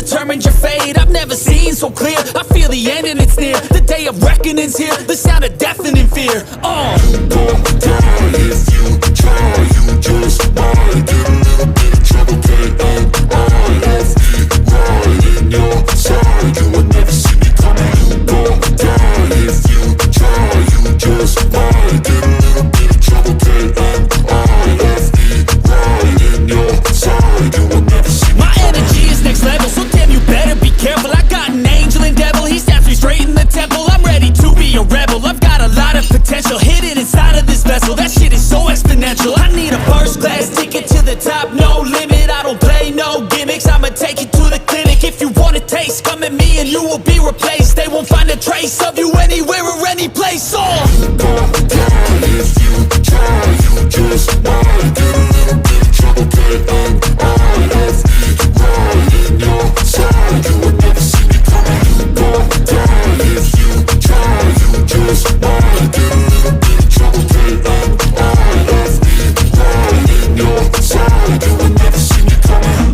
determined your fate. I've never seen so clear. I feel the end and it's near. The day of reckoning's here. The sound of deafening fear. You gon' die if you try. You just might get a little bit of trouble. K-N-I-F-E, right in your side. You would never see me coming. You gon' die if you try. You just might get a little bit of trouble. K-N-I-F-E, right in your side. You would never see me My coming. energy is next level, so damn you better be careful. I got an angel and devil, he stabs me straight in the temple. I'm ready to be a rebel, I've got a lot of potential hidden inside of this vessel. That shit is so exponential. I need a first class ticket to the top, no limit. I don't play no gimmicks, I'ma take you to the clinic. If you want a taste, come at me and you will be replaced. They won't find a trace of you anywhere or any place. You gon' die if you try. You just might get a little bit of trouble. K-N-I-F-E, right in your side. You would never see me coming. You gon' die if you try. You just might get a little bit of trouble. K-N-I-F-E, right in your side. You would never see me coming.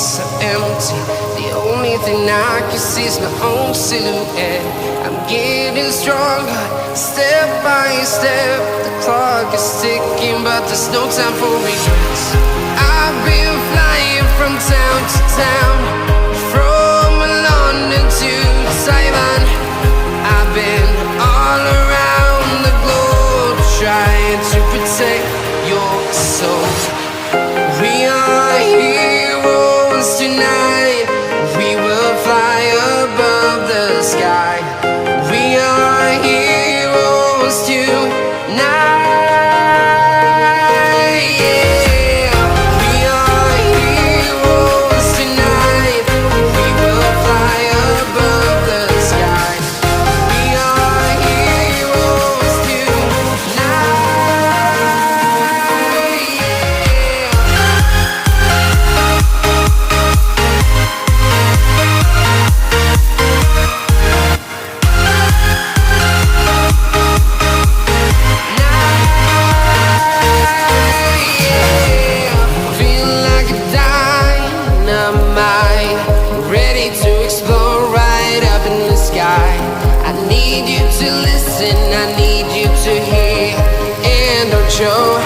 so empty. The only thing I can see is my own silhouette. I'm getting stronger, step by step. The clock is ticking, but there's no time for regrets. I've been flying from town to town, from London to Taiwan. I've been all around the globe, trying to protect your soul. We are heroes tonight. We will fly above the sky. We are heroes tonight. Yeah. We are heroes tonight. We will fly above the sky. We are heroes tonight. Feel like a dynamite, ready to explode right up in the sky. I need you to listen, I need you to hear, and don't show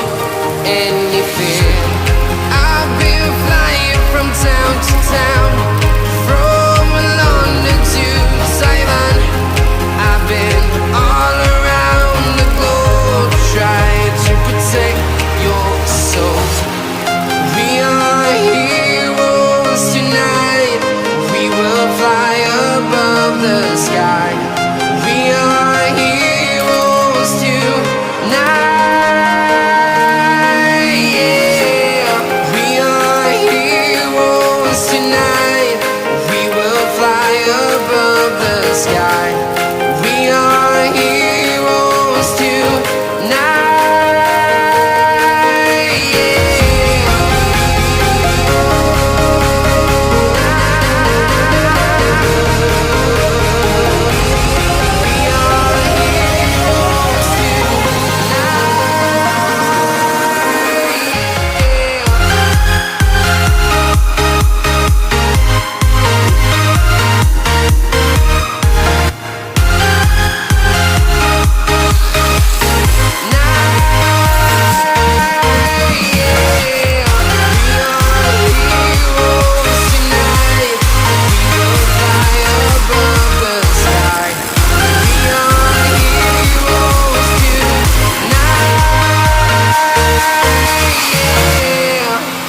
any fear. I've been flying from town to town, from London to Taiwan. I've been all around the globe, trying to protect your soul. We are heroes tonight. We will fly above the sky. We are heroes tonight. Yeah. We are heroes tonight. We will fly above the sky. We are heroes tonight.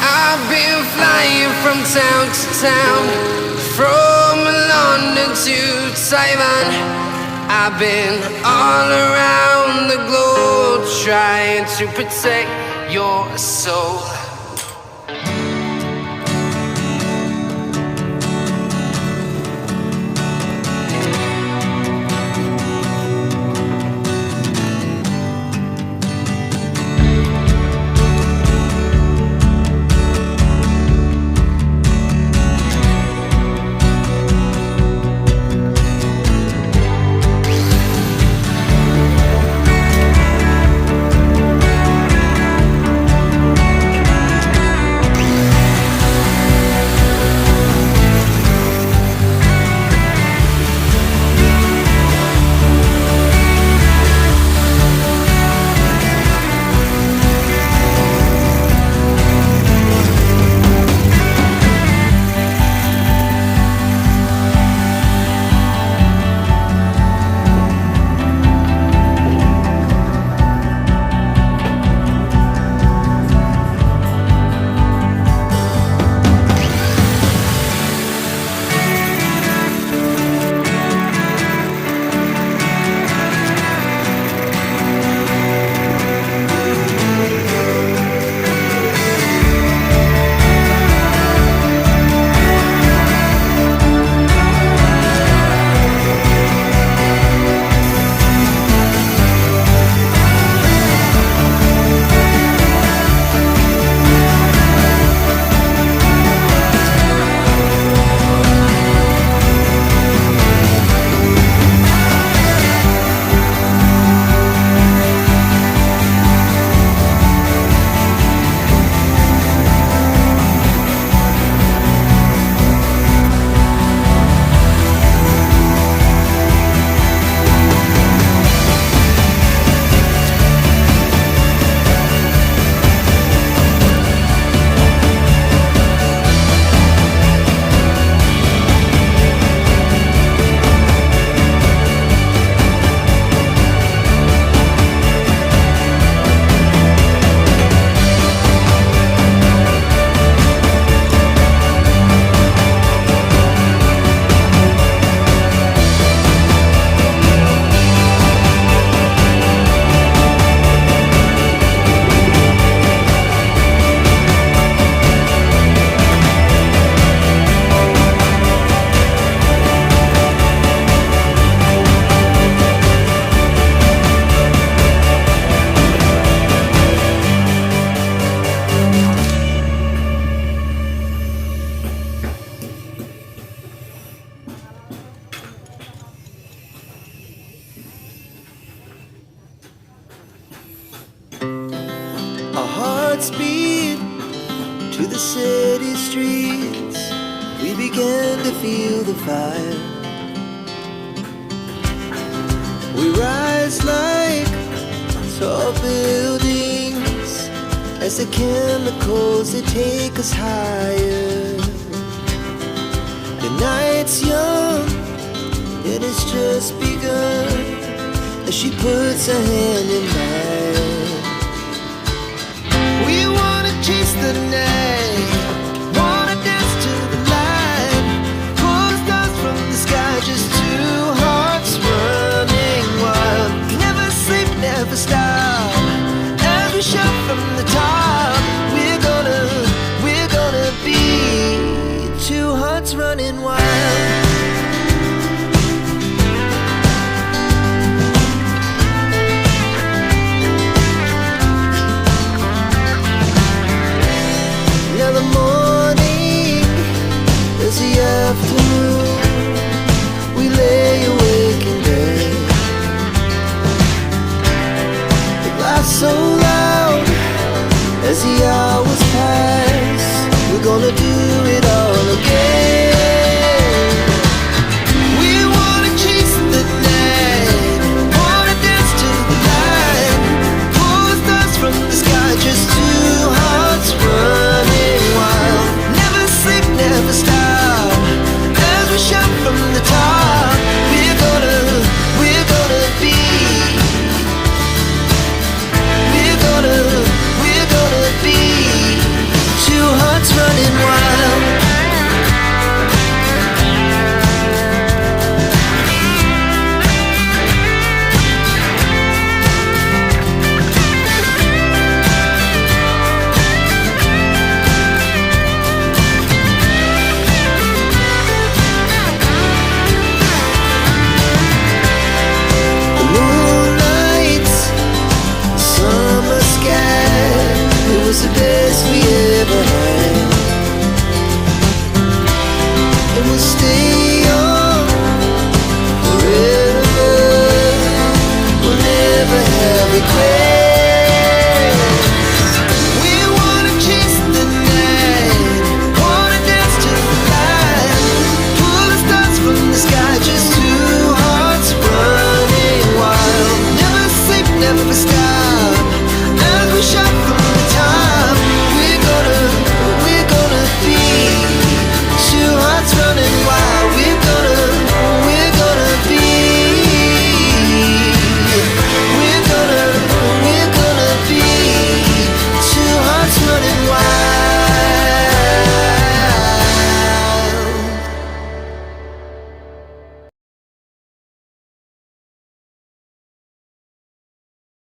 I've been flying from town to town, from London to Taiwan. I've been all around the globe, trying to protect your soul. speed to the city streets. We began to feel the fire. We rise like tall buildings as the chemicals, they take us higher. The night's young and it's just begun as she puts her hand in mine. We wanna chase the night, wanna dance to the light, pull the stars from the sky, just two hearts running wild. Never sleep, never stop, as we shout from the top. We're gonna be two hearts running wild. Now the morning is the afternoon. We lay awake in bed. The laughs so loud as the hours pass. We're gonna do it all again. We wanna chase the night, wanna dance to the light, pull the stars from the sky, just two hearts running wild. Never sleep, never stop, as we shout from the top. We're gonna be, we're gonna be two hearts running wild. The moonlight, summer sky, it was the best we ever had. And we'll stay young forever. We'll never have regrets.